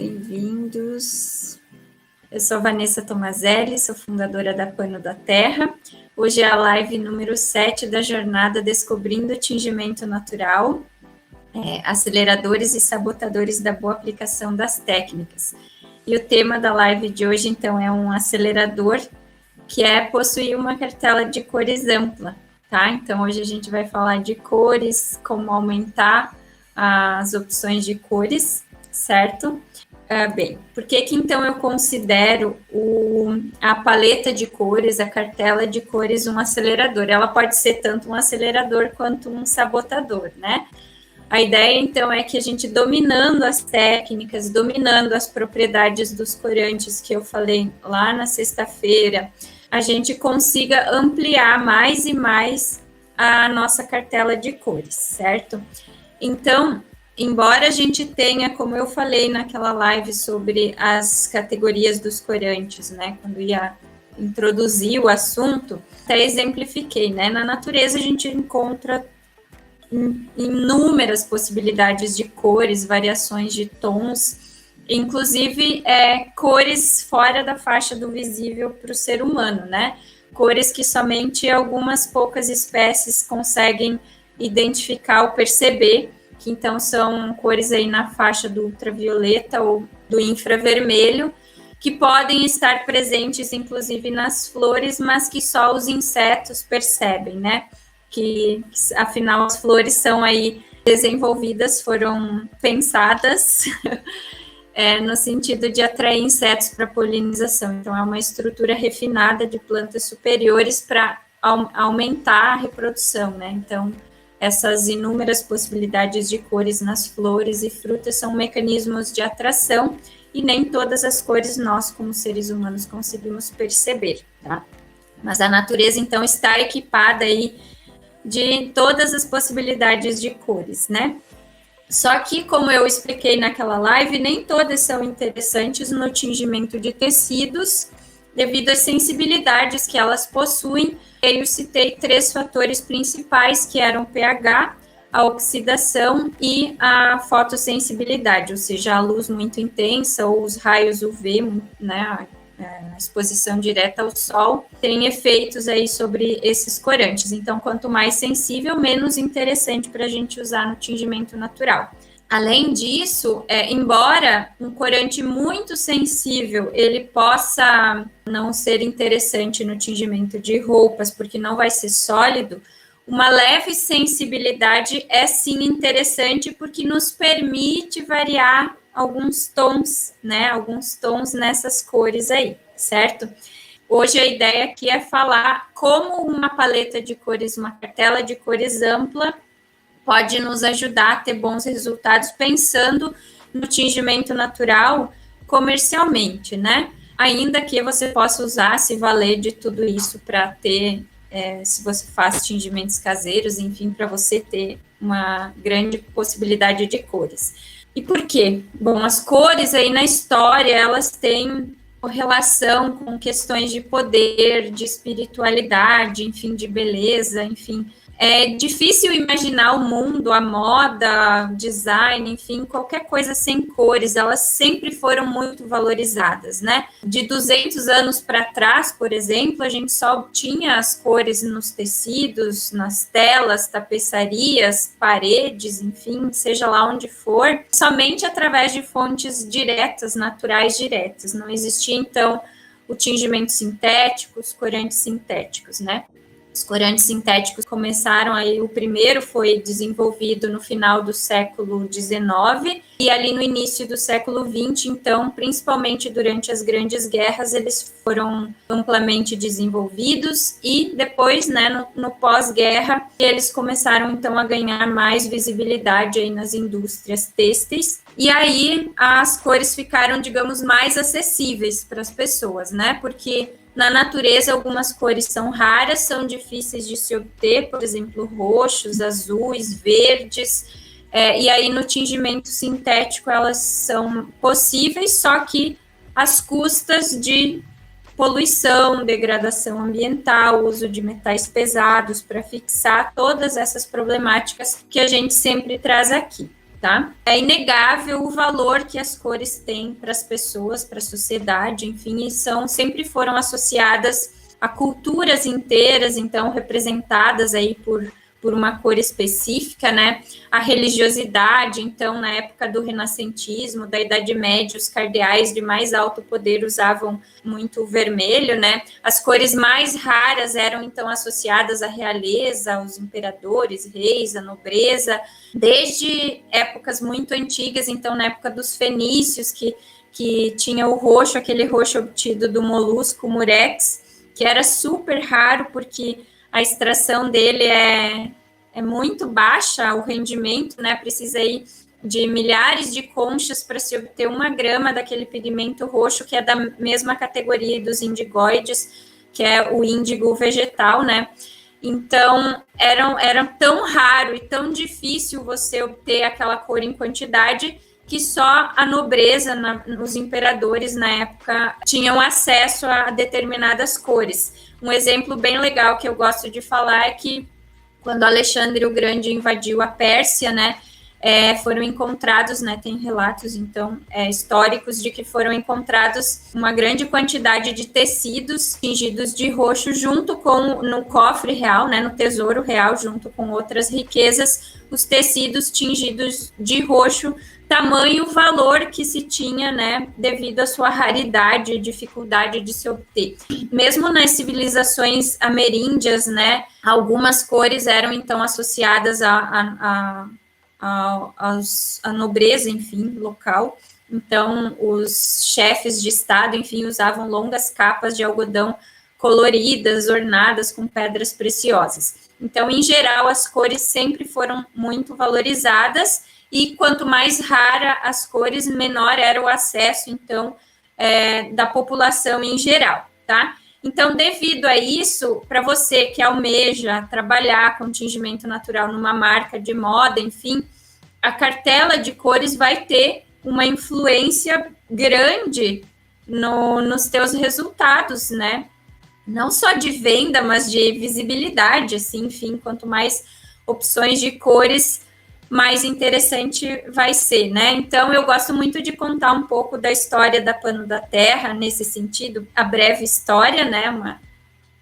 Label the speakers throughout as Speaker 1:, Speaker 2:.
Speaker 1: bem-vindos. Eu sou Vanessa Tomazelli, sou fundadora da Pano da Terra. Hoje é a live número 7 da jornada Descobrindo o Tingimento Natural, aceleradores e sabotadores da boa aplicação das técnicas. E o tema da live de hoje, então, é um acelerador que é possuir uma cartela de cores ampla, tá? Então, hoje a gente vai falar de cores, como aumentar as opções de cores, certo? Bem, por que então eu considero a paleta de cores, a cartela de cores, um acelerador? Ela pode ser tanto um acelerador quanto um sabotador, né? A ideia, então, é que a gente, dominando as técnicas, dominando as propriedades dos corantes que eu falei lá na sexta-feira, a gente consiga ampliar mais e mais a nossa cartela de cores, certo? Então, embora a gente tenha, como eu falei naquela live sobre as categorias dos corantes, né, quando ia introduzir o assunto, até exemplifiquei, né, na natureza a gente encontra inúmeras possibilidades de cores, variações de tons, inclusive cores fora da faixa do visível para o ser humano, né, cores que somente algumas poucas espécies conseguem identificar ou perceber, que então são cores aí na faixa do ultravioleta ou do infravermelho, que podem estar presentes, inclusive, nas flores, mas que só os insetos percebem, né? Que, afinal, as flores são aí desenvolvidas, foram pensadas no sentido de atrair insetos para polinização. Então, é uma estrutura refinada de plantas superiores para aumentar a reprodução, né? Então, essas inúmeras possibilidades de cores nas flores e frutas são mecanismos de atração e nem todas as cores nós, como seres humanos, conseguimos perceber, tá? Mas a natureza, então, está equipada aí de todas as possibilidades de cores, né? Só que, como eu expliquei naquela live, nem todas são interessantes no tingimento de tecidos, devido às sensibilidades que elas possuem. Eu citei 3 fatores principais, que eram o pH, a oxidação e a fotossensibilidade, ou seja, a luz muito intensa ou os raios UV, né, a exposição direta ao sol, tem efeitos aí sobre esses corantes. Então, quanto mais sensível, menos interessante para a gente usar no tingimento natural. Além disso, embora um corante muito sensível ele possa não ser interessante no tingimento de roupas, porque não vai ser sólido, uma leve sensibilidade é sim interessante, porque nos permite variar alguns tons, né? Alguns tons nessas cores aí, certo? Hoje a ideia aqui é falar como uma paleta de cores, uma cartela de cores ampla, pode nos ajudar a ter bons resultados pensando no tingimento natural comercialmente, né? Ainda que você possa usar, se valer de tudo isso para ter, se você faz tingimentos caseiros, enfim, para você ter uma grande possibilidade de cores. E por quê? Bom, as cores aí na história, elas têm relação com questões de poder, de espiritualidade, enfim, de beleza, enfim. É difícil imaginar o mundo, a moda, design, enfim, qualquer coisa sem cores, elas sempre foram muito valorizadas, né? De 200 anos para trás, por exemplo, a gente só tinha as cores nos tecidos, nas telas, tapeçarias, paredes, enfim, seja lá onde for, somente através de fontes diretas, naturais diretas. Não existia, então, o tingimento sintético, os corantes sintéticos, né? Os corantes sintéticos começaram aí, o primeiro foi desenvolvido no final do século XIX e ali no início do século XX, então, principalmente durante as grandes guerras, eles foram amplamente desenvolvidos e depois, né, no pós-guerra, eles começaram, então, a ganhar mais visibilidade aí nas indústrias têxteis e aí as cores ficaram, digamos, mais acessíveis para as pessoas, né, porque na natureza, algumas cores são raras, são difíceis de se obter, por exemplo, roxos, azuis, verdes, e aí no tingimento sintético elas são possíveis, só que às custas de poluição, degradação ambiental, uso de metais pesados para fixar todas essas problemáticas que a gente sempre traz aqui. tá? É inegável o valor que as cores têm para as pessoas, para a sociedade, enfim, e sempre foram associadas a culturas inteiras, então representadas aí por uma cor específica, né? A religiosidade, então, na época do renascentismo, da Idade Média, os cardeais de mais alto poder usavam muito o vermelho, né? As cores mais raras eram, então, associadas à realeza, aos imperadores, reis, à nobreza, desde épocas muito antigas, então, na época dos fenícios, que tinha o roxo, aquele roxo obtido do molusco murex, que era super raro, porque a extração dele é muito baixa, o rendimento, né? Precisa aí de milhares de conchas para se obter 1 grama daquele pigmento roxo, que é da mesma categoria dos indigoides, que é o índigo vegetal, né? Então, era tão raro e tão difícil você obter aquela cor em quantidade que só a nobreza, os imperadores na época, tinham acesso a determinadas cores. Um exemplo bem legal que eu gosto de falar é que quando Alexandre o Grande invadiu a Pérsia, né, foram encontrados, né, tem relatos, então, históricos de que foram encontrados uma grande quantidade de tecidos tingidos de roxo junto com, no cofre real, né, no tesouro real, junto com outras riquezas, os tecidos tingidos de roxo, tamanho valor que se tinha, né, devido à sua raridade e dificuldade de se obter. Mesmo nas civilizações ameríndias, né, algumas cores eram, então, associadas à nobreza, enfim, local. Então, os chefes de estado, enfim, usavam longas capas de algodão coloridas, ornadas com pedras preciosas. Então, em geral, as cores sempre foram muito valorizadas, e quanto mais rara as cores, menor era o acesso, então, da população em geral, tá? Então, devido a isso, para você que almeja trabalhar com tingimento natural numa marca de moda, enfim, a cartela de cores vai ter uma influência grande nos teus resultados, né? Não só de venda, mas de visibilidade, assim, enfim, quanto mais opções de cores, mais interessante vai ser, né? Então, eu gosto muito de contar um pouco da história da Pano da Terra, nesse sentido, a breve história, né?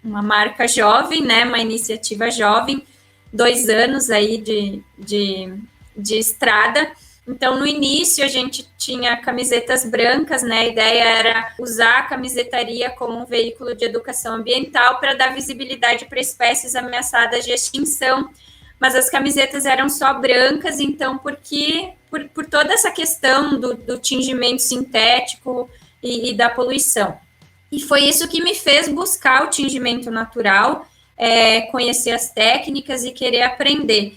Speaker 1: Uma marca jovem, né? Uma iniciativa jovem, 2 anos aí de estrada. Então, no início, a gente tinha camisetas brancas, né? A ideia era usar a camisetaria como um veículo de educação ambiental para dar visibilidade para espécies ameaçadas de extinção, mas as camisetas eram só brancas, então, porque por toda essa questão do tingimento sintético e da poluição. E foi isso que me fez buscar o tingimento natural, conhecer as técnicas e querer aprender.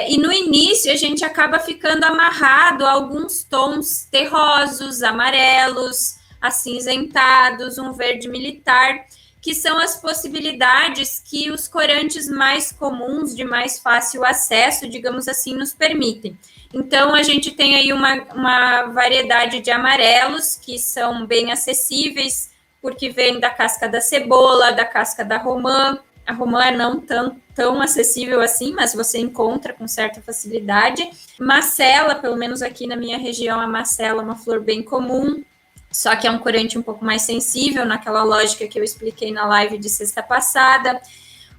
Speaker 1: E no início a gente acaba ficando amarrado a alguns tons terrosos, amarelos, acinzentados, um verde militar, que são as possibilidades que os corantes mais comuns, de mais fácil acesso, digamos assim, nos permitem. Então, a gente tem aí uma variedade de amarelos que são bem acessíveis, porque vem da casca da cebola, da casca da romã. A romã é não tão acessível assim, mas você encontra com certa facilidade. Macela, pelo menos aqui na minha região, a macela é uma flor bem comum, só que é um corante um pouco mais sensível, naquela lógica que eu expliquei na live de sexta passada.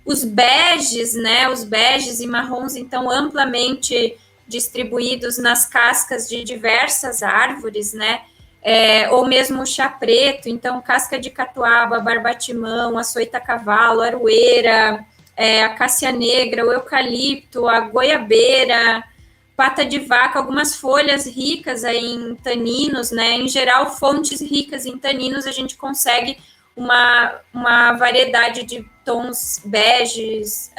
Speaker 1: Os beges, né, os beges e marrons, então, amplamente distribuídos nas cascas de diversas árvores, né, ou mesmo o chá preto, então, casca de catuaba, barbatimão, açoita-cavalo, aroeira, acácia negra, o eucalipto, a goiabeira, pata de vaca, algumas folhas ricas aí em taninos, né? Em geral, fontes ricas em taninos, a gente consegue uma variedade de tons beges,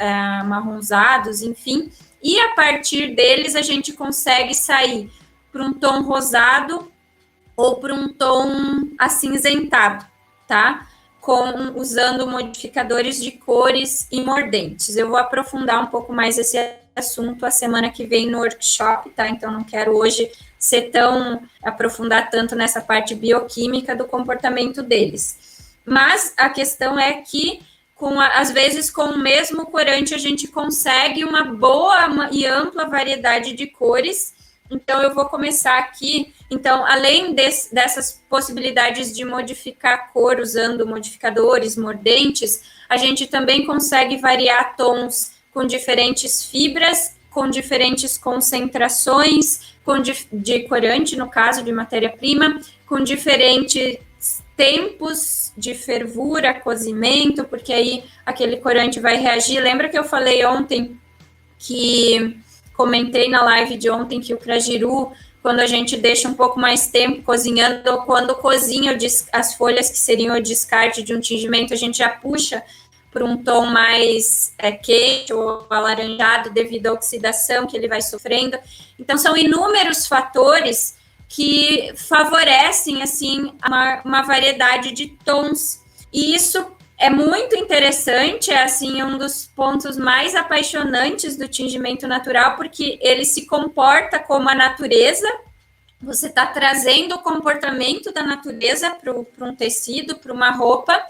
Speaker 1: marronzados, enfim. E a partir deles, a gente consegue sair para um tom rosado ou para um tom acinzentado, tá? Usando modificadores de cores e mordentes. Eu vou aprofundar um pouco mais esse assunto a semana que vem no workshop, tá? Então, não quero hoje aprofundar tanto nessa parte bioquímica do comportamento deles. Mas a questão é que, às vezes, com o mesmo corante, a gente consegue uma boa e ampla variedade de cores, Então, eu vou começar aqui. Então, além dessas possibilidades de modificar a cor usando modificadores, mordentes, a gente também consegue variar tons com diferentes fibras, com diferentes concentrações, de corante, no caso, de matéria-prima, com diferentes tempos de fervura, cozimento, porque aí aquele corante vai reagir. Lembra que eu falei ontem que comentei na live de ontem que o crajiru, quando a gente deixa um pouco mais tempo cozinhando, ou quando cozinha as folhas que seriam o descarte de um tingimento, a gente já puxa para um tom mais quente ou alaranjado devido à oxidação que ele vai sofrendo. Então, são inúmeros fatores que favorecem, assim, uma variedade de tons. E isso é muito interessante, é, assim, um dos pontos mais apaixonantes do tingimento natural, porque ele se comporta como a natureza. Você está trazendo o comportamento da natureza para um tecido, para uma roupa,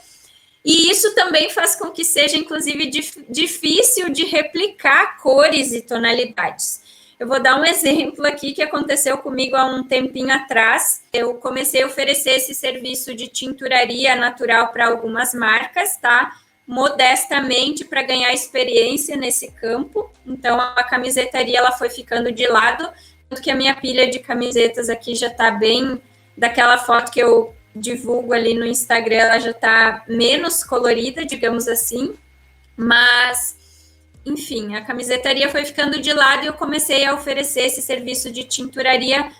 Speaker 1: e isso também faz com que seja, inclusive, difícil de replicar cores e tonalidades. Eu vou dar um exemplo aqui que aconteceu comigo há um tempinho atrás. Eu comecei a oferecer esse serviço de tinturaria natural para algumas marcas, tá? Modestamente, para ganhar experiência nesse campo. Então, a camisetaria ela foi ficando de lado, tanto que a minha pilha de camisetas aqui já está bem daquela foto que eu divulgo ali no Instagram, ela já está menos colorida, digamos assim, mas, enfim, a camisetaria foi ficando de lado e eu comecei a oferecer esse serviço de tinturaria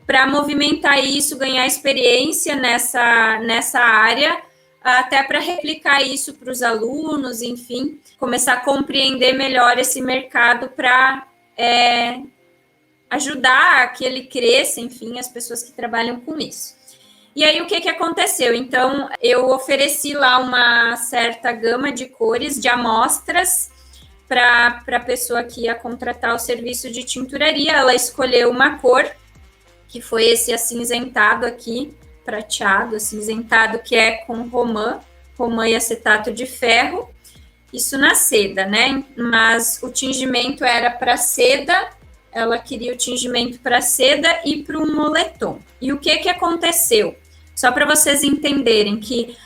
Speaker 1: para movimentar isso, ganhar experiência nessa área, até para replicar isso para os alunos, enfim, começar a compreender melhor esse mercado para ajudar a que ele cresça, enfim, as pessoas que trabalham com isso. E aí, o que aconteceu? Então, eu ofereci lá uma certa gama de cores, de amostras, para a pessoa que ia contratar o serviço de tinturaria. Ela escolheu uma cor, que foi esse acinzentado aqui, prateado, acinzentado, que é com romã e acetato de ferro. Isso na seda, né? Mas o tingimento era para seda, ela queria o tingimento para seda e para o moletom. E o que aconteceu? Só para vocês entenderem que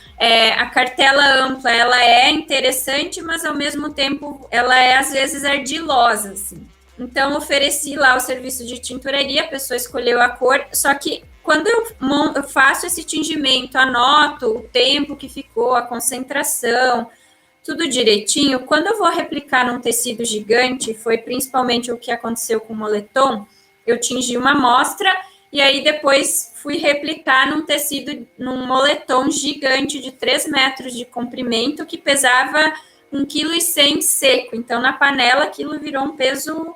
Speaker 1: a cartela ampla, ela é interessante, mas ao mesmo tempo ela é às vezes ardilosa, assim. Então, ofereci lá o serviço de tinturaria, a pessoa escolheu a cor, só que quando eu faço esse tingimento, anoto o tempo que ficou, a concentração, tudo direitinho, quando eu vou replicar num tecido gigante, foi principalmente o que aconteceu com o moletom, eu tingi uma amostra e aí depois fui replicar num tecido, num moletom gigante de 3 metros de comprimento, que pesava 1,1 kg seco. Então, na panela, aquilo virou um peso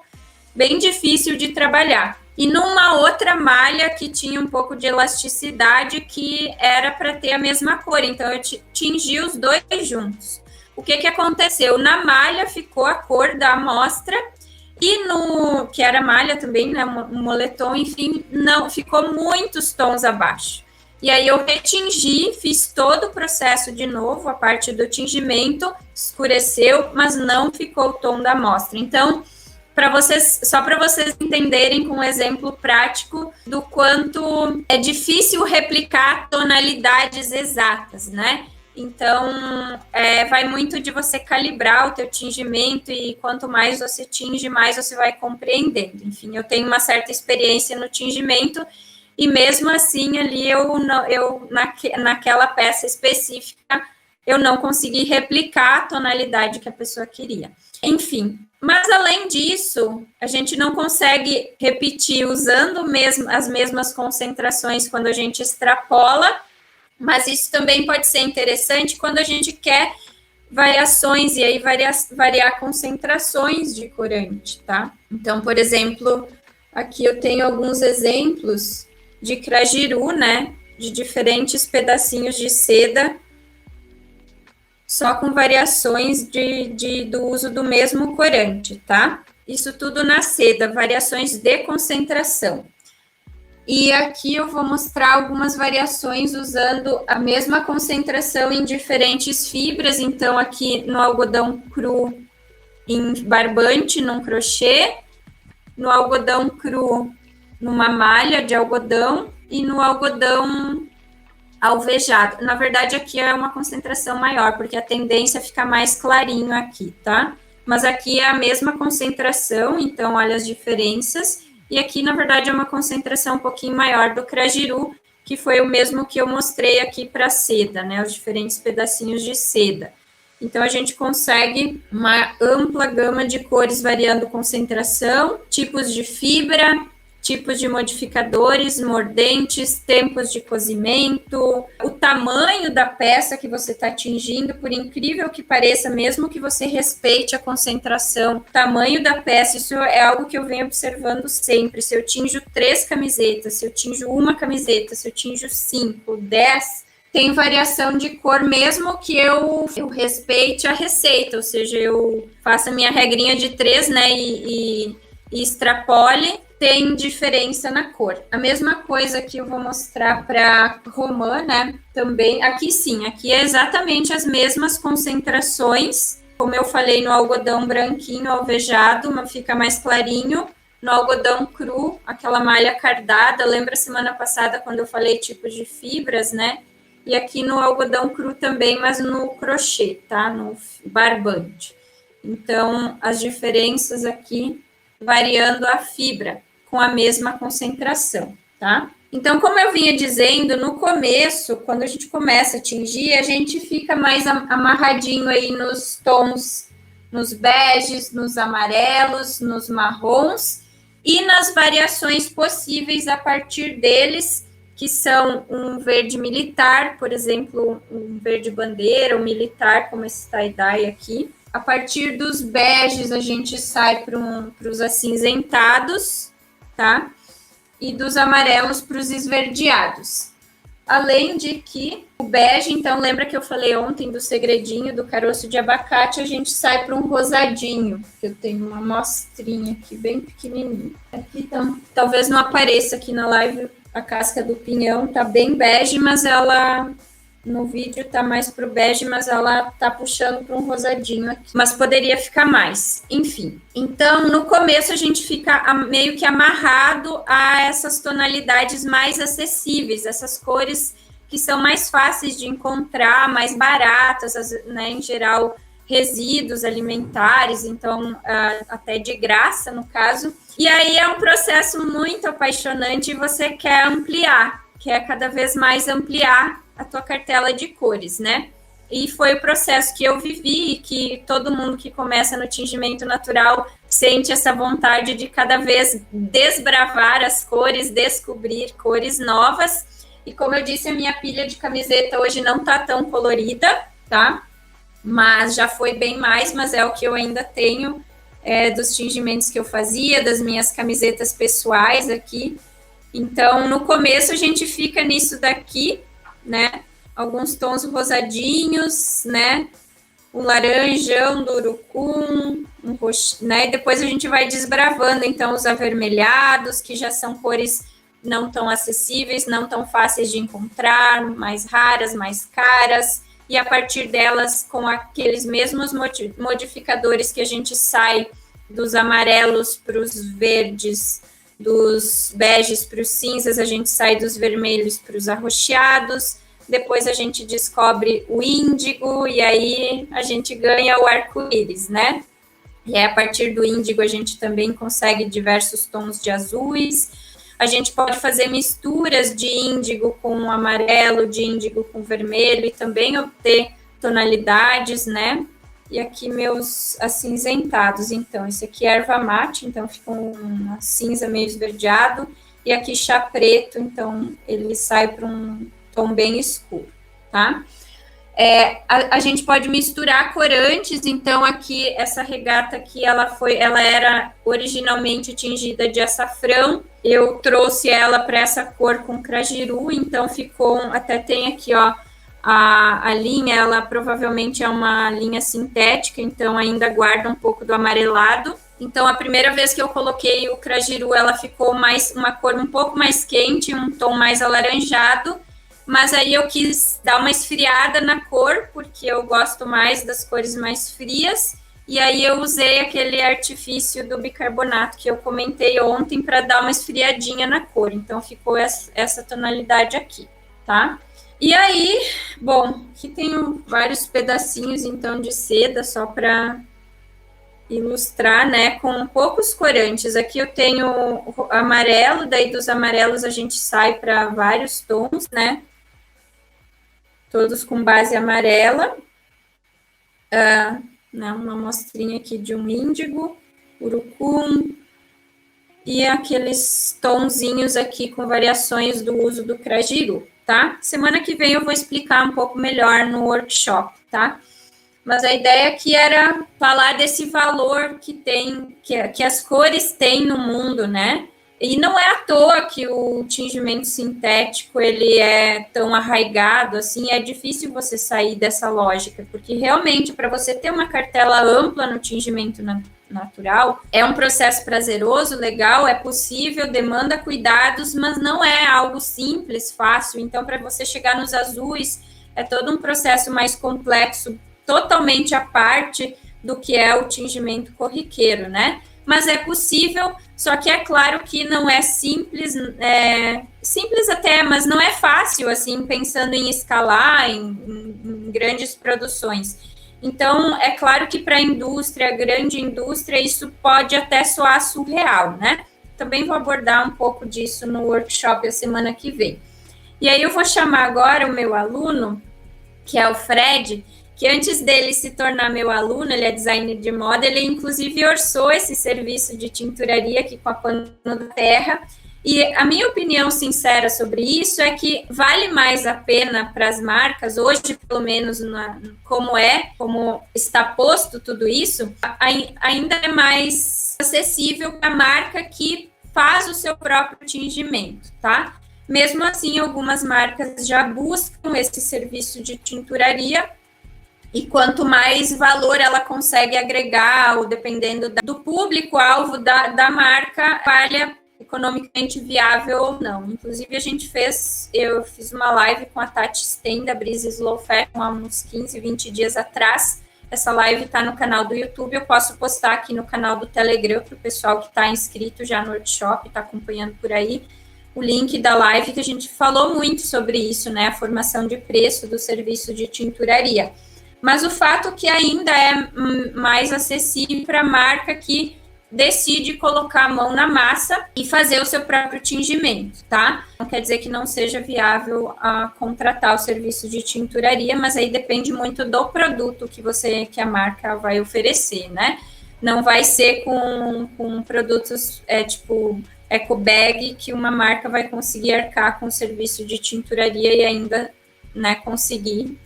Speaker 1: bem difícil de trabalhar. E numa outra malha que tinha um pouco de elasticidade, que era para ter a mesma cor. Então, eu tingi os dois juntos. O que aconteceu? Na malha ficou a cor da amostra, e no que era malha também, né, um moletom, enfim, não ficou muitos tons abaixo. E aí eu retingi, fiz todo o processo de novo, a parte do tingimento, escureceu, mas não ficou o tom da amostra. Então, só para vocês entenderem com um exemplo prático do quanto é difícil replicar tonalidades exatas, né? Então, vai muito de você calibrar o teu tingimento, e quanto mais você tinge, mais você vai compreendendo. Enfim, eu tenho uma certa experiência no tingimento, e mesmo assim, ali, naquela peça específica, eu não consegui replicar a tonalidade que a pessoa queria. Enfim, mas além disso, a gente não consegue repetir usando as mesmas concentrações quando a gente extrapola, mas isso também pode ser interessante quando a gente quer variações, e aí variar concentrações de corante, tá? Então, por exemplo, aqui eu tenho alguns exemplos de crajiru, né? De diferentes pedacinhos de seda, só com variações do uso do mesmo corante, tá? Isso tudo na seda, variações de concentração. E aqui eu vou mostrar algumas variações usando a mesma concentração em diferentes fibras. Então, aqui no algodão cru em barbante, num crochê, no algodão cru numa malha de algodão e no algodão alvejado. Na verdade, aqui é uma concentração maior, porque a tendência é ficar mais clarinho aqui, tá? Mas aqui é a mesma concentração, então olha as diferenças. E aqui, na verdade, é uma concentração um pouquinho maior do Crajiru, que foi o mesmo que eu mostrei aqui para seda, né? Os diferentes pedacinhos de seda. Então, a gente consegue uma ampla gama de cores variando concentração, tipos de fibra, tipos de modificadores, mordentes, tempos de cozimento, o tamanho da peça que você está atingindo, por incrível que pareça, mesmo que você respeite a concentração, o tamanho da peça, isso é algo que eu venho observando sempre. Se eu tinjo 3 camisetas, se eu tinjo uma camiseta, se eu tinjo 5, 10, tem variação de cor, mesmo que eu respeite a receita, ou seja, eu faça a minha regrinha de 3, né, e extrapole, tem diferença na cor. A mesma coisa que eu vou mostrar para romã, né? Também, aqui sim, aqui é exatamente as mesmas concentrações, como eu falei no algodão branquinho alvejado, fica mais clarinho. No algodão cru, aquela malha cardada, lembra semana passada quando eu falei tipos de fibras, né? E aqui no algodão cru também, mas no crochê, tá? No barbante. Então, as diferenças aqui variando a fibra, com a mesma concentração, tá? Então, como eu vinha dizendo, no começo, quando a gente começa a tingir, a gente fica mais amarradinho aí nos tons, nos beges, nos amarelos, nos marrons, e nas variações possíveis a partir deles, que são um verde militar, por exemplo, um verde bandeira, um militar, como esse tie-dye aqui. A partir dos beges, a gente sai para os acinzentados, tá? E dos amarelos para os esverdeados. Além de que o bege, então, lembra que eu falei ontem do segredinho do caroço de abacate, a gente sai para um rosadinho. Eu tenho uma amostrinha aqui, bem pequenininha. Aqui, então, talvez não apareça aqui na live a casca do pinhão, tá bem bege, mas ela... No vídeo tá mais pro bege, mas ela tá puxando para um rosadinho aqui. Mas poderia ficar mais. Enfim. Então, no começo, a gente fica meio que amarrado a essas tonalidades mais acessíveis, essas cores que são mais fáceis de encontrar, mais baratas, né, em geral, resíduos alimentares, então, até de graça, no caso. E aí é um processo muito apaixonante e você quer ampliar, quer cada vez mais ampliar a tua cartela de cores, né? E foi o processo que eu vivi e que todo mundo que começa no tingimento natural sente essa vontade de cada vez desbravar as cores, descobrir cores novas. E como eu disse, a minha pilha de camiseta hoje não tá tão colorida, tá? Mas já foi bem mais, mas é o que eu ainda tenho dos tingimentos que eu fazia, das minhas camisetas pessoais aqui. Então, no começo a gente fica nisso daqui, né? Alguns tons rosadinhos, né? O laranjão do urucum, um roxo, né? E depois a gente vai desbravando, então, os avermelhados, que já são cores não tão acessíveis, não tão fáceis de encontrar, mais raras, mais caras. E a partir delas, com aqueles mesmos modificadores que a gente sai dos amarelos para os verdes, dos beges para os cinzas, a gente sai dos vermelhos para os arroxeados, depois a gente descobre o índigo, e aí a gente ganha o arco-íris, né? E aí, a partir do índigo, a gente também consegue diversos tons de azuis. A gente pode fazer misturas de índigo com amarelo, de índigo com vermelho, e também obter tonalidades, né? E aqui meus acinzentados, então, esse aqui é erva mate, então fica um cinza meio esverdeado, e aqui chá preto, então ele sai para um tom bem escuro, tá? A gente pode misturar corantes, então aqui, essa regata aqui, ela era originalmente tingida de açafrão, eu trouxe ela para essa cor com crajiru, então ficou, até tem aqui, ó, a linha, ela provavelmente é uma linha sintética, então ainda guarda um pouco do amarelado. Então, a primeira vez que eu coloquei o crajiru, ela ficou uma cor um pouco mais quente, um tom mais alaranjado, mas aí eu quis dar uma esfriada na cor, porque eu gosto mais das cores mais frias, E aí eu usei aquele artifício do bicarbonato que eu comentei ontem para dar uma esfriadinha na cor. Então ficou essa tonalidade aqui, tá? E aí, bom, aqui tenho vários pedacinhos então de seda só para ilustrar, né, com poucos corantes. Aqui eu tenho amarelo, daí dos amarelos a gente sai para vários tons, né? Todos com base amarela. Né, uma amostrinha aqui de um índigo, urucum, e aqueles tonzinhos aqui com variações do uso do crajiru, tá? Semana que vem eu vou explicar um pouco melhor no workshop, tá? Mas a ideia aqui era falar desse valor que tem, que as cores têm no mundo, né? E não é à toa que o tingimento sintético ele é tão arraigado, assim, é difícil você sair dessa lógica, porque realmente para você ter uma cartela ampla no tingimento natural, é um processo prazeroso, legal, é possível, demanda cuidados, mas não é algo simples, fácil. Então, para você chegar nos azuis, é todo um processo mais complexo, totalmente à parte do que é o tingimento corriqueiro, né? Mas é possível, só que é claro que não é simples, simples até, mas não é fácil, assim, pensando em escalar, em grandes produções. Então, é claro que para a indústria, grande indústria, isso pode até soar surreal, né? Também vou abordar um pouco disso no workshop a semana que vem. E aí eu vou chamar agora o meu aluno, que é o Fred, que antes dele se tornar meu aluno, ele é designer de moda, ele inclusive orçou esse serviço de tinturaria aqui com a Pano da Terra, e a minha opinião sincera sobre isso é que vale mais a pena para as marcas, hoje pelo menos como está posto tudo isso, ainda é mais acessível para a marca que faz o seu próprio tingimento, tá? Mesmo assim, algumas marcas já buscam esse serviço de tinturaria, e quanto mais valor ela consegue agregar, ou dependendo do público-alvo da marca, valha economicamente viável ou não. Inclusive, eu fiz uma live com a Tati Sten, da Breeze Slow Fashion, há uns 15, 20 dias atrás. Essa live está no canal do YouTube, eu posso postar aqui no canal do Telegram para o pessoal que está inscrito já no workshop, está acompanhando por aí, o link da live, que a gente falou muito sobre isso, né? A formação de preço do serviço de tinturaria. Mas o fato que ainda é mais acessível para a marca que decide colocar a mão na massa e fazer o seu próprio tingimento, tá? Não quer dizer que não seja viável contratar o serviço de tinturaria, mas aí depende muito do produto que a marca vai oferecer, né? Não vai ser com produtos tipo eco bag que uma marca vai conseguir arcar com o serviço de tinturaria e ainda, né, conseguir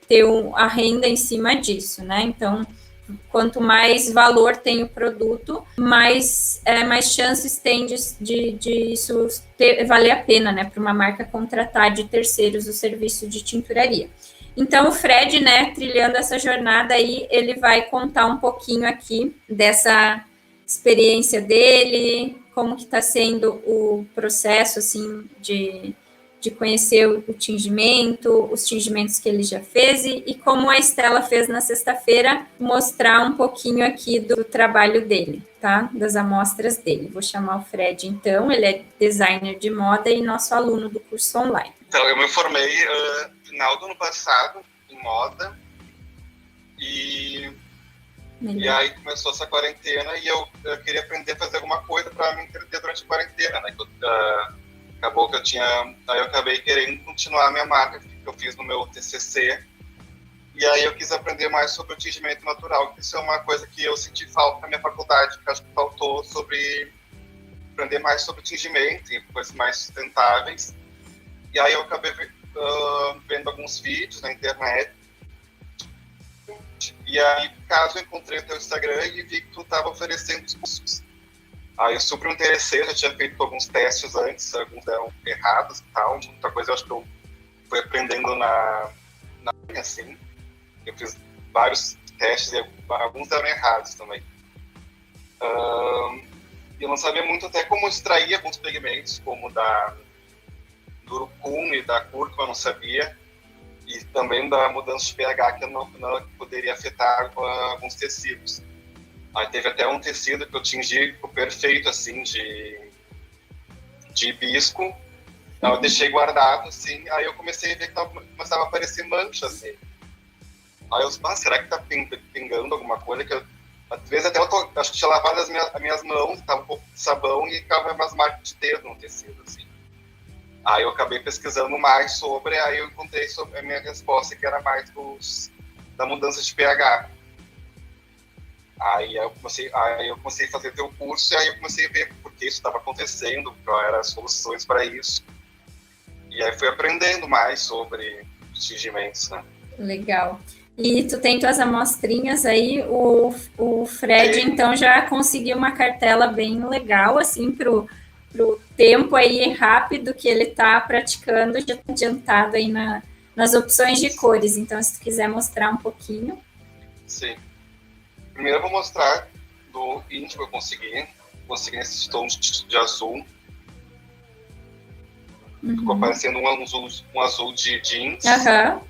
Speaker 1: ter a renda em cima disso, né? Então, quanto mais valor tem o produto, mais chances tem de isso valer a pena, né? Para uma marca contratar de terceiros o serviço de tinturaria. Então, o Fred, né, trilhando essa jornada aí, ele vai contar um pouquinho aqui dessa experiência dele, como que está sendo o processo, assim, de conhecer o tingimento, os tingimentos que ele já fez e como a Estela fez na sexta-feira, mostrar um pouquinho aqui do trabalho dele, tá? Das amostras dele. Vou chamar o Fred, então, ele é designer de moda e nosso aluno do curso online.
Speaker 2: Então, eu me formei no final do ano passado em moda e aí começou essa quarentena e eu queria aprender a fazer alguma coisa para me entreter durante a quarentena, né? Acabou que eu acabei querendo continuar a minha marca que eu fiz no meu TCC, e aí eu quis aprender mais sobre o tingimento natural, que isso é uma coisa que eu senti falta na minha faculdade, que acho que faltou aprender mais sobre tingimento e coisas mais sustentáveis. E aí eu acabei vendo alguns vídeos na internet, e aí, por acaso, eu encontrei o teu Instagram e vi que tu estava oferecendo os cursos. Aí eu super interessei, já tinha feito alguns testes antes, alguns deram errados e tal, muita coisa eu acho que eu fui aprendendo na assim. Eu fiz vários testes e alguns deram errados também. Eu não sabia muito até como extrair alguns pigmentos, como do urucum e da cúrcuma, eu não sabia. E também da mudança de pH, que eu não poderia afetar alguns tecidos. Aí teve até um tecido que eu tingi perfeito, assim, de hibisco. Aí eu deixei guardado, assim, aí eu comecei a ver que começava a aparecer mancha, assim. Aí eu disse, será que tá pingando alguma coisa? Que às vezes até acho que tinha lavado as minhas mãos, tava um pouco de sabão e ficava umas marcas de dedo no tecido, assim. Aí eu acabei pesquisando mais sobre, aí eu encontrei a minha resposta, que era mais da mudança de pH. Aí eu comecei a fazer teu curso, e aí eu comecei a ver por que isso estava acontecendo, quais eram as soluções para isso. E aí fui aprendendo mais sobre os tingimentos, né?
Speaker 1: Legal. E tu tem tuas amostrinhas aí, o Fred, então, já conseguiu uma cartela bem legal, assim, pro tempo aí rápido que ele tá praticando, já tá adiantado aí nas opções de cores. Então, se tu quiser mostrar um pouquinho.
Speaker 2: Sim. Primeiro eu vou mostrar do índigo que eu consegui nesses tons de azul. Ficou parecendo um azul de jeans.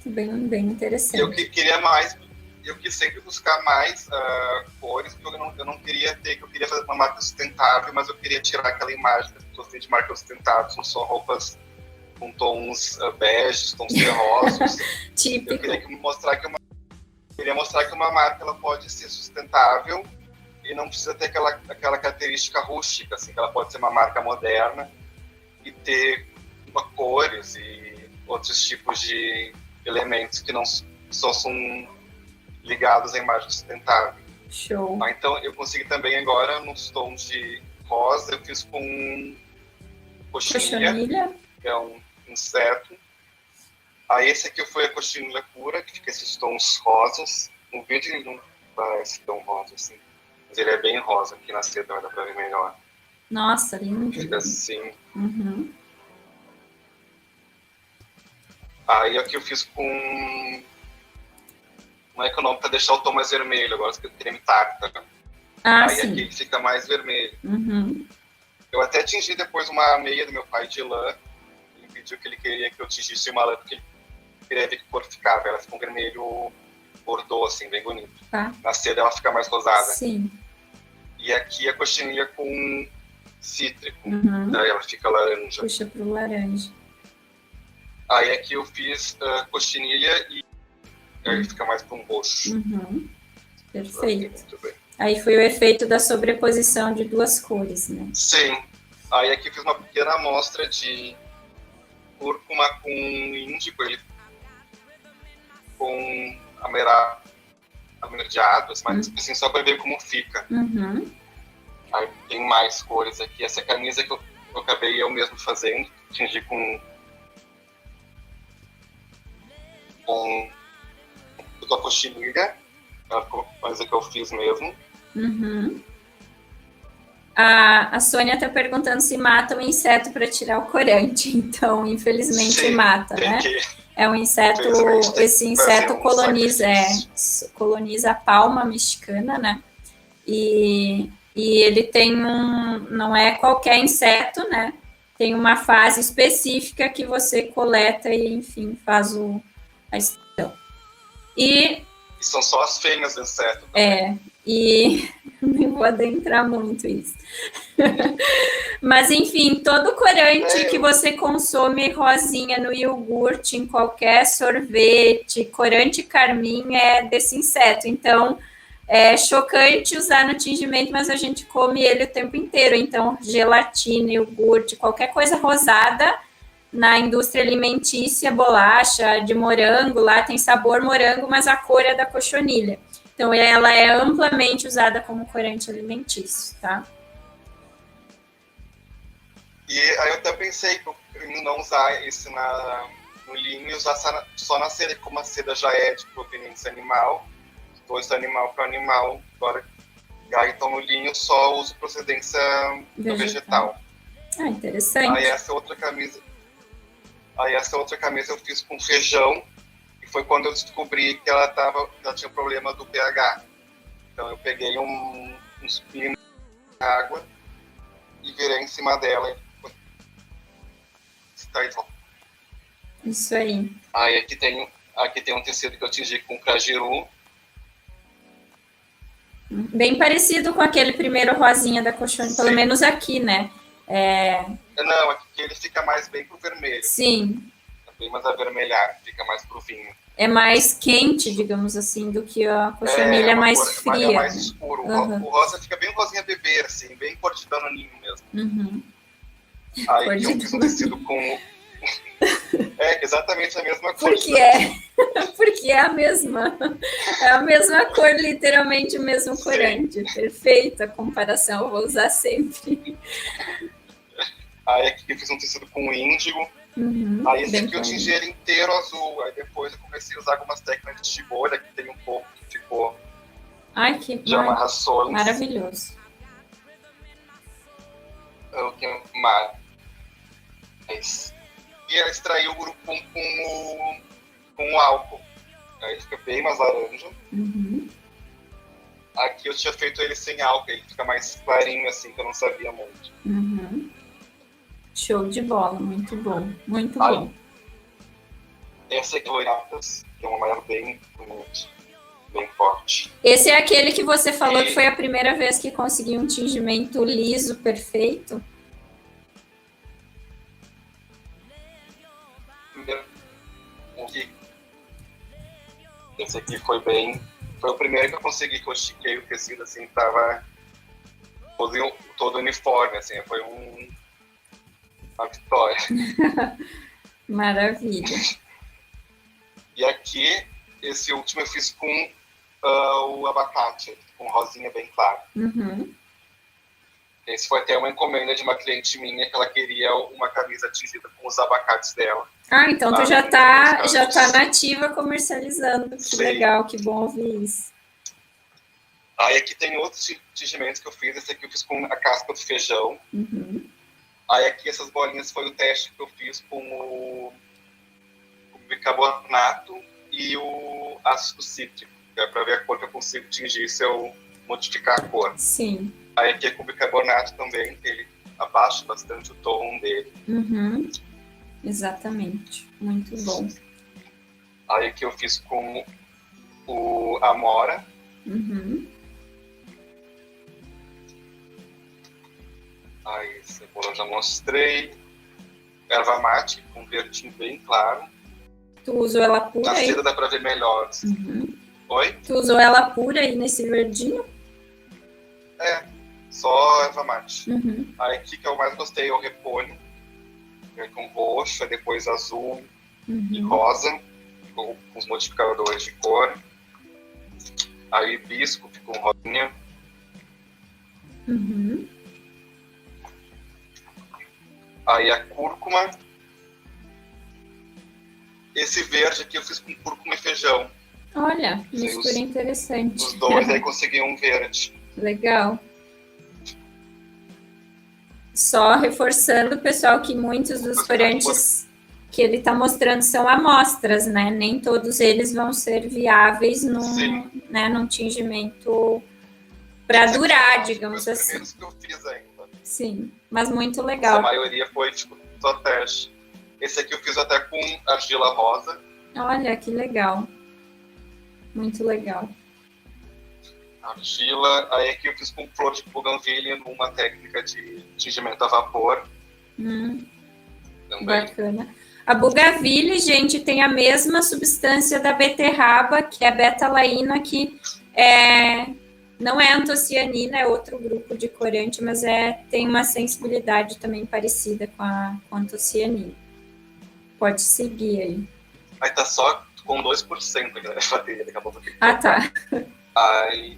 Speaker 1: Bem interessante.
Speaker 2: Eu queria mais, eu quis sempre buscar mais cores, porque eu não queria eu queria fazer uma marca sustentável, mas eu queria tirar aquela imagem que as pessoas têm de marca sustentável, são só roupas com tons beges, tons terrosos.
Speaker 1: Típico.
Speaker 2: Eu queria mostrar que uma marca ela pode ser sustentável e não precisa ter aquela característica rústica, assim, que ela pode ser uma marca moderna e ter cores e outros tipos de elementos que não só são ligados à imagem sustentável.
Speaker 1: Show.
Speaker 2: Então eu consegui também agora nos tons de rosa, eu fiz com coxinilha, que é um inseto. Aí esse aqui foi a coxinilha pura, que fica esses tons rosas. No vídeo ele não parece tão rosa assim, mas ele é bem rosa, aqui na seda dá pra ver melhor.
Speaker 1: Nossa, lindo.
Speaker 2: Fica assim. Aí aqui eu fiz com... Como é que é o nome? Para deixar o tom mais vermelho, agora que creme tártaro. Aí
Speaker 1: sim.
Speaker 2: aqui ele fica mais vermelho. Eu até tingi depois uma meia do meu pai de lã. Ele pediu que ele queria que eu tingisse uma lã, porque ele queria ver que cor ficava. Ela fica um vermelho bordô, assim, bem bonito. Na seda ela fica mais rosada.
Speaker 1: Sim.
Speaker 2: E aqui a coxinha com cítrico. Aí ela fica laranja.
Speaker 1: Puxa pro laranja.
Speaker 2: Aí aqui eu fiz coxinilha e aí fica mais para um roxo.
Speaker 1: Perfeito.
Speaker 2: Muito bem.
Speaker 1: Aí foi o efeito da sobreposição de duas cores, né?
Speaker 2: Sim. Aí aqui eu fiz uma pequena amostra de cúrcuma com índigo, ele com amerdeado, mas assim, só para ver como fica. Aí tem mais cores aqui. Essa camisa que eu acabei eu mesmo fazendo, tingi com a coxinha, ela ficou coisa que eu fiz mesmo.
Speaker 1: A Sônia está perguntando se mata o inseto para tirar o corante. Então, infelizmente,
Speaker 2: Sim,
Speaker 1: mata, né? É um inseto, esse inseto coloniza a palma mexicana, né? E ele tem não é qualquer inseto, né? Tem uma fase específica que você coleta e, enfim, faz a extração. E
Speaker 2: são só as fêmeas do inseto.
Speaker 1: E não vou adentrar muito isso. Mas, enfim, todo corante que você consome rosinha no iogurte, em qualquer sorvete, corante carmim é desse inseto. Então, é chocante usar no tingimento, mas a gente come ele o tempo inteiro. Então, gelatina, iogurte, qualquer coisa rosada na indústria alimentícia, bolacha de morango, lá tem sabor morango, mas a cor é da cochonilha. Então, ela é amplamente usada como corante alimentício, tá?
Speaker 2: E aí eu até pensei em não usar esse no linho e usar só na seda, como a seda já é de proveniência animal, dois animal para animal, agora então no linho só uso procedência vegetal.
Speaker 1: Interessante.
Speaker 2: Aí essa outra camisa eu fiz com feijão, e foi quando eu descobri que ela tinha problema do pH. Então eu peguei uns pinos de água e virei em cima dela.
Speaker 1: Isso aí.
Speaker 2: Aí aqui tem um tecido que eu tingi com crajiru.
Speaker 1: Bem parecido com aquele primeiro rosinha da Cochonilha, pelo menos aqui, né?
Speaker 2: Não, aqui ele fica mais bem pro vermelho.
Speaker 1: Sim.
Speaker 2: É bem mais avermelhado, fica mais pro vinho.
Speaker 1: É mais quente, digamos assim, do que a Cochonilha mais fria.
Speaker 2: É mais escuro. O rosa fica bem rosinha bebê, assim, bem cor de danoninho mesmo. Aí eu fiz um tecido com... exatamente a mesma cor.
Speaker 1: Porque é a mesma. É a mesma cor, literalmente o mesmo corante. Perfeita comparação, eu vou usar sempre.
Speaker 2: Aí aqui eu fiz um tecido com índigo. Aí esse aqui eu tingi ele inteiro azul. Aí depois eu comecei a usar algumas técnicas de bolha, que tem um pouco que ficou de amarrações.
Speaker 1: Maravilhoso.
Speaker 2: Eu tenho mais. E ela extraiu o grupum com o álcool. Aí fica bem mais laranja. Aqui eu tinha feito ele sem álcool, ele fica mais clarinho assim, que eu não sabia muito.
Speaker 1: Show de bola, muito bom. Muito bom.
Speaker 2: Esse aqui é o Iratas, que é um amarelo bem bonito, bem forte.
Speaker 1: Esse é aquele que você falou que foi a primeira vez que conseguiu um tingimento liso, perfeito?
Speaker 2: Esse aqui foi o primeiro que eu consegui, que eu estiquei o tecido assim, tava todo uniforme, assim, foi uma vitória.
Speaker 1: Maravilha.
Speaker 2: E aqui, esse último eu fiz com o abacate, com rosinha bem claro. Esse foi até uma encomenda de uma cliente minha, que ela queria uma camisa tingida com os abacates dela.
Speaker 1: Então tu já tá nativa comercializando. Que legal, que bom ouvir isso.
Speaker 2: Aí aqui tem outros tingimentos que eu fiz. Esse aqui eu fiz com a casca do feijão. Aí aqui essas bolinhas foi o teste que eu fiz com o bicarbonato e o ácido cítrico. Que é para ver a cor que eu consigo tingir se eu modificar a cor.
Speaker 1: Sim.
Speaker 2: Aí aqui é com bicarbonato também, que ele abaixa bastante o tom dele.
Speaker 1: Exatamente. Muito bom.
Speaker 2: Aí aqui eu fiz com o Amora. Aí esse eu já mostrei. Erva mate, com verdinho bem claro.
Speaker 1: Tu usou ela pura
Speaker 2: aí? Na
Speaker 1: aí?
Speaker 2: seda dá pra ver melhor. Oi?
Speaker 1: Tu usou ela pura aí nesse verdinho?
Speaker 2: Só erva mate. Aí aqui que eu mais gostei é o repolho. Com roxo, depois azul e rosa, com os modificadores de cor. Aí hibisco, ficou rosinha. Aí a cúrcuma. Esse verde aqui eu fiz com cúrcuma e feijão.
Speaker 1: Olha, mistura interessante.
Speaker 2: Os dois aí consegui um verde.
Speaker 1: Legal. Só reforçando, pessoal, que muitos dos corantes que ele está mostrando são amostras, né? Nem todos eles vão ser viáveis num tingimento para durar, digamos assim.
Speaker 2: Os primeiros que eu fiz ainda.
Speaker 1: Sim, mas muito legal.
Speaker 2: A maioria foi só teste. Esse aqui eu fiz até com argila rosa.
Speaker 1: Olha, que legal. Muito legal.
Speaker 2: Argila, aí aqui eu fiz com flor de bougainville numa técnica de tingimento a vapor.
Speaker 1: Bacana. A bougainville, gente, tem a mesma substância da beterraba, que é a betalaína, que não é antocianina, é outro grupo de corante, mas tem uma sensibilidade também parecida com a antocianina. Pode seguir aí.
Speaker 2: Aí tá só com 2% aqui na bateria, daqui a pouco.
Speaker 1: Tá.
Speaker 2: Aí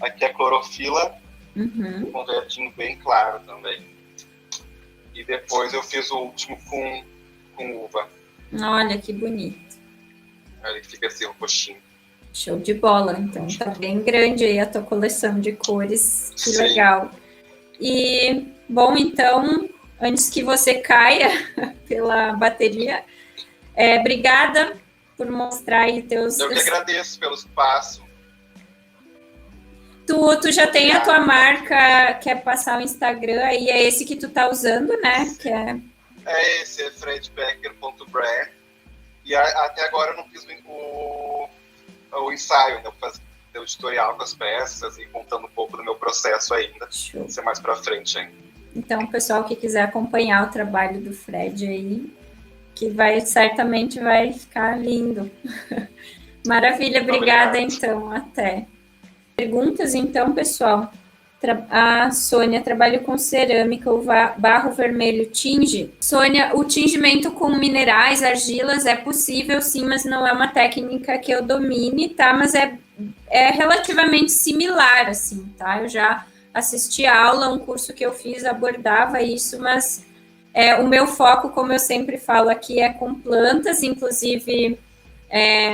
Speaker 2: aqui a clorofila, com um verdinho bem claro também. E depois eu fiz o último com uva.
Speaker 1: Olha, que bonito.
Speaker 2: Aí ele fica assim, um roxinho.
Speaker 1: Show de bola, então. Tá bem grande aí a tua coleção de cores. Que
Speaker 2: Sim.
Speaker 1: Legal. E, bom, então, antes que você caia pela bateria, obrigada por mostrar aí teus...
Speaker 2: Eu que agradeço pelo espaço.
Speaker 1: Tu já tem a tua marca, quer passar o Instagram aí, é esse que tu tá usando, né?
Speaker 2: Esse, é fredbecker.brand. E até agora eu não fiz o ensaio, né? ter o tutorial com as peças e contando um pouco do meu processo ainda.
Speaker 1: Show.
Speaker 2: Ser mais para frente ainda.
Speaker 1: Então, o pessoal que quiser acompanhar o trabalho do Fred aí, que certamente vai ficar lindo. Maravilha, obrigada então, até. Perguntas então, pessoal? A Sônia, trabalho com cerâmica, o barro vermelho tinge? Sônia, o tingimento com minerais, argilas é possível sim, mas não é uma técnica que eu domine, tá? Mas é relativamente similar, assim, tá? Eu já assisti a aula, um curso que eu fiz abordava isso, mas o meu foco, como eu sempre falo aqui, é com plantas, inclusive...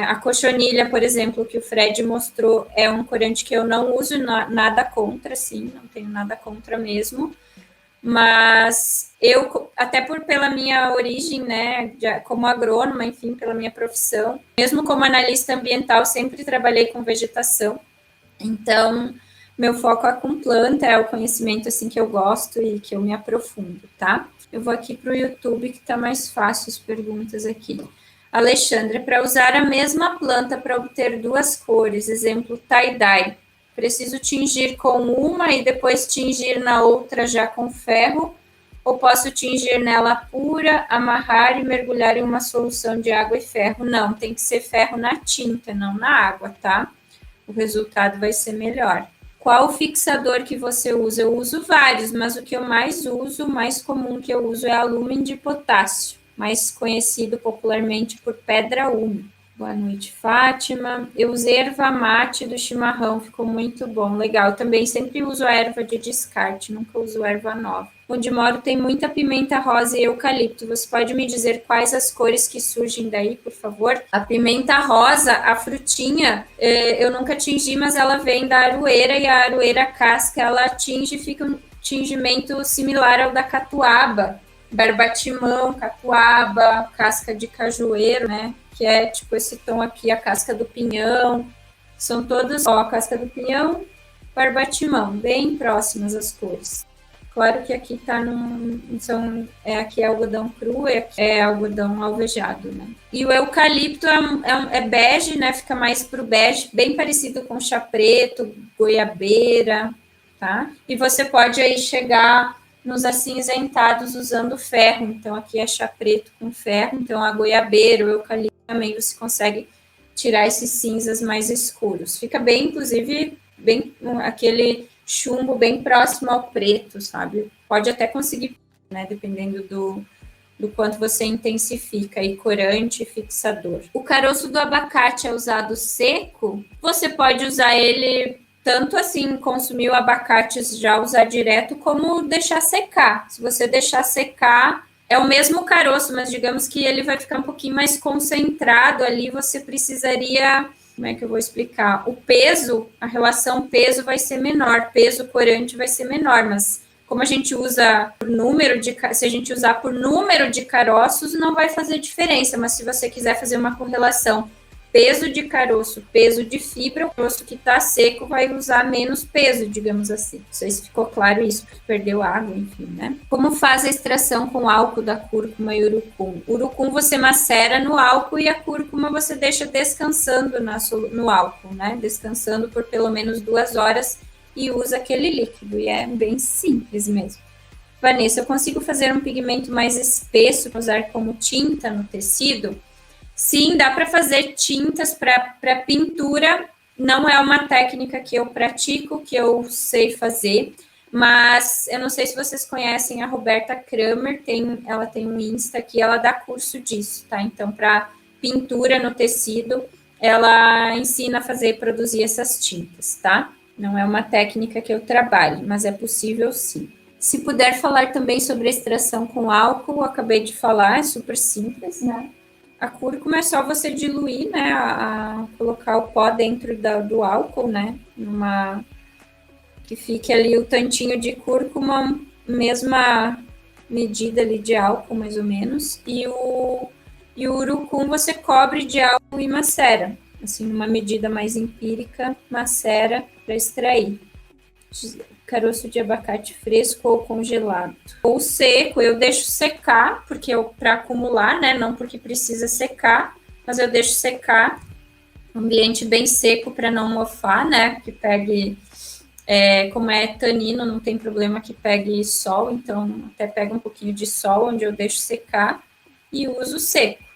Speaker 1: a cochonilha, por exemplo, que o Fred mostrou, é um corante que eu não uso nada contra, sim, não tenho nada contra mesmo, mas eu, até pela minha origem, né, como agrônoma, enfim, pela minha profissão, mesmo como analista ambiental, sempre trabalhei com vegetação, então, meu foco é com planta, é o conhecimento, assim, que eu gosto e que eu me aprofundo, tá? Eu vou aqui para o YouTube, que tá mais fácil as perguntas aqui. Alexandre, para usar a mesma planta para obter duas cores, exemplo, tie-dye, preciso tingir com uma e depois tingir na outra já com ferro, ou posso tingir nela pura, amarrar e mergulhar em uma solução de água e ferro? Não, tem que ser ferro na tinta, não na água, tá? O resultado vai ser melhor. Qual o fixador que você usa? Eu uso vários, mas o que eu mais uso, o mais comum que eu uso é alumínio de potássio, mais conhecido popularmente por pedra úmida. Boa noite, Fátima. Eu usei erva mate do chimarrão, ficou muito bom, legal. Eu também sempre uso a erva de descarte, nunca uso erva nova. Onde moro tem muita pimenta rosa e eucalipto. Você pode me dizer quais as cores que surgem daí, por favor? A pimenta rosa, a frutinha, eu nunca tingi, mas ela vem da aroeira e a aroeira casca, ela tinge, fica um tingimento similar ao da catuaba. Barbatimão, catuaba, casca de cajueiro, né? Que é tipo esse tom aqui, a casca do pinhão. São todas, a casca do pinhão, barbatimão, bem próximas as cores. Claro que aqui tá aqui é algodão cru, aqui é algodão alvejado, né? E o eucalipto é bege, né? Fica mais pro bege, bem parecido com chá preto, goiabeira, tá? E você pode aí chegar nos acinzentados usando ferro. Então, aqui é chá preto com ferro. Então, a goiabeira, o eucalipto também você consegue tirar esses cinzas mais escuros. Fica bem, inclusive, bem aquele chumbo bem próximo ao preto, sabe? Pode até conseguir, né? Dependendo do quanto você intensifica aí, corante e fixador. O caroço do abacate é usado seco? Você pode usar ele... Tanto assim, consumir o abacate já usar direto, como deixar secar. Se você deixar secar, é o mesmo caroço, mas digamos que ele vai ficar um pouquinho mais concentrado ali, você precisaria... Como é que eu vou explicar? O peso, a relação peso vai ser menor, peso corante vai ser menor, mas como a gente usa por número se a gente usar por número de caroços, não vai fazer diferença, mas se você quiser fazer uma correlação peso de caroço, peso de fibra, o caroço que está seco vai usar menos peso, digamos assim. Não sei se ficou claro isso, porque perdeu água, enfim, né? Como faz a extração com álcool da cúrcuma e urucum? Urucum você macera no álcool e a cúrcuma você deixa descansando no álcool, né? Descansando por pelo menos 2 horas e usa aquele líquido. E é bem simples mesmo. Vanessa, eu consigo fazer um pigmento mais espesso para usar como tinta no tecido? Sim, dá para fazer tintas para pintura, não é uma técnica que eu pratico, que eu sei fazer, mas eu não sei se vocês conhecem a Roberta Kramer, ela tem um Insta que ela dá curso disso, tá? Então, para pintura no tecido, ela ensina a produzir essas tintas, tá? Não é uma técnica que eu trabalho, mas é possível sim. Se puder falar também sobre a extração com álcool, eu acabei de falar, é super simples, né? A cúrcuma é só você diluir, né, colocar o pó dentro do álcool, né, que fique ali o tantinho de cúrcuma, mesma medida ali de álcool, mais ou menos, e o urucum você cobre de álcool e macera, assim, numa medida mais empírica, macera para extrair. Caroço de abacate fresco ou congelado. Ou seco, eu deixo secar, porque para acumular, né? Não porque precisa secar, mas eu deixo secar Ambiente bem seco para não mofar, né? Que pegue, como é tanino, não tem problema que pegue sol, então até pega um pouquinho de sol, onde eu deixo secar e uso seco.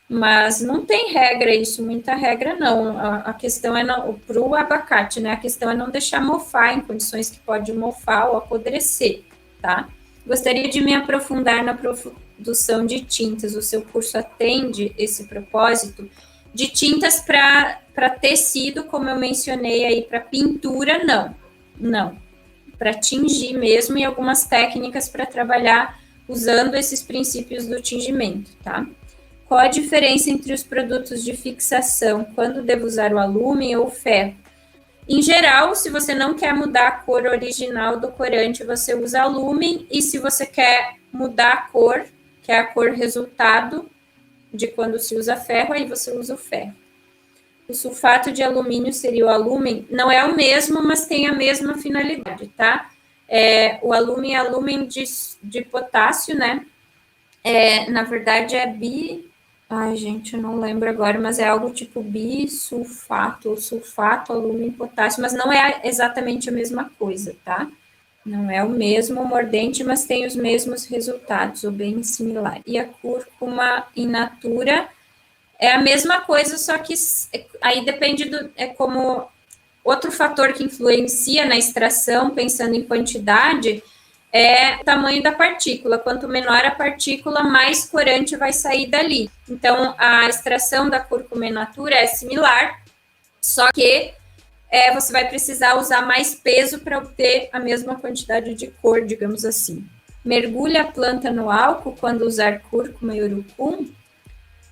Speaker 1: Mas não tem regra isso, muita regra não. A questão é, para o abacate, né? A questão é não deixar mofar em condições que pode mofar ou apodrecer, tá? Gostaria de me aprofundar na produção de tintas. O seu curso atende esse propósito? De tintas para tecido, como eu mencionei aí, para pintura, não. Não. Para tingir mesmo e algumas técnicas para trabalhar usando esses princípios do tingimento, tá? Qual a diferença entre os produtos de fixação? Quando devo usar o alumínio ou o ferro? Em geral, se você não quer mudar a cor original do corante, você usa alumínio. E se você quer mudar a cor, que é a cor resultado de quando se usa ferro, aí você usa o ferro. O sulfato de alumínio seria o alumínio. Não é o mesmo, mas tem a mesma finalidade, tá? O alumínio é alumínio de potássio, né? Na verdade, Ai, gente, eu não lembro agora, mas é algo tipo bisulfato, ou sulfato, alumínio, potássio, mas não é exatamente a mesma coisa, tá? Não é o mesmo mordente, mas tem os mesmos resultados, ou bem similar. E a cúrcuma in natura é a mesma coisa, só que aí depende como outro fator que influencia na extração, pensando em quantidade, é o tamanho da partícula. Quanto menor a partícula, mais corante vai sair dali. Então, a extração da cúrcuma in natura é similar, só que você vai precisar usar mais peso para obter a mesma quantidade de cor, digamos assim. Mergulha a planta no álcool quando usar cúrcuma e urucum?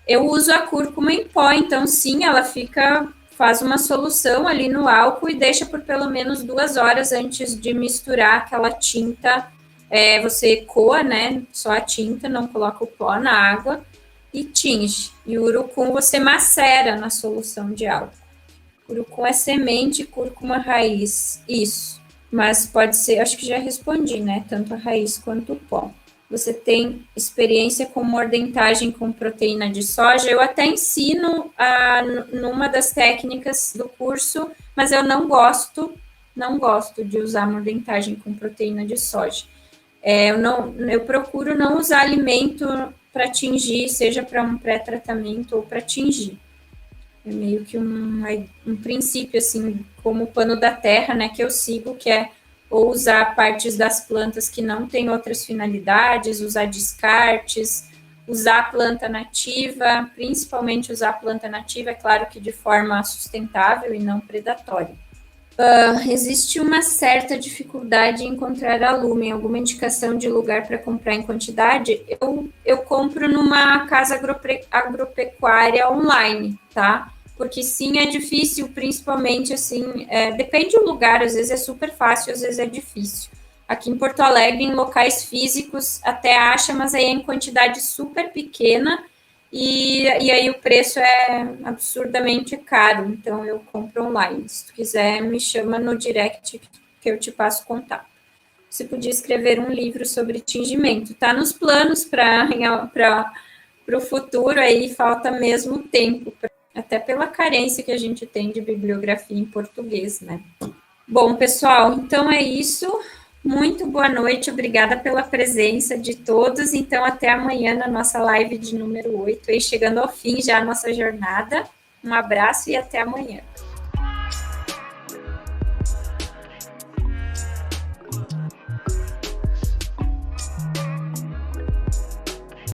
Speaker 1: Eu uso a cúrcuma em pó, então sim, ela faz uma solução ali no álcool e deixa por pelo menos 2 horas antes de misturar aquela tinta. Você coa, né? Só a tinta, não coloca o pó na água e tinge. E o urucum você macera na solução de álcool. Urucum é semente, cúrcuma raiz. Isso. Mas pode ser, acho que já respondi, né? Tanto a raiz quanto o pó. Você tem experiência com mordentagem com proteína de soja? Eu até ensino numa das técnicas do curso, mas eu não gosto de usar mordentagem com proteína de soja. Eu procuro não usar alimento para tingir, seja para um pré-tratamento ou para tingir. É meio que um princípio, assim, como o pano da terra, né, que eu sigo, que é ou usar partes das plantas que não têm outras finalidades, usar descartes, usar a planta nativa, principalmente usar a planta nativa, é claro que de forma sustentável e não predatória. Existe uma certa dificuldade em encontrar alumínio, alguma indicação de lugar para comprar em quantidade? Eu compro numa casa agropecuária online, tá? Porque sim, é difícil, principalmente assim, depende do lugar, às vezes é super fácil, às vezes é difícil. Aqui em Porto Alegre, em locais físicos, até acha, mas aí é em quantidade super pequena, e aí o preço é absurdamente caro, então eu compro online. Se tu quiser, me chama no direct que eu te passo contato. Você podia escrever um livro sobre tingimento, tá nos planos para o futuro, aí falta mesmo tempo, até pela carência que a gente tem de bibliografia em português, né? Bom, pessoal, então é isso. Muito boa noite, obrigada pela presença de todos. Então, até amanhã na nossa live de número 8, aí chegando ao fim já a nossa jornada. Um abraço e até amanhã.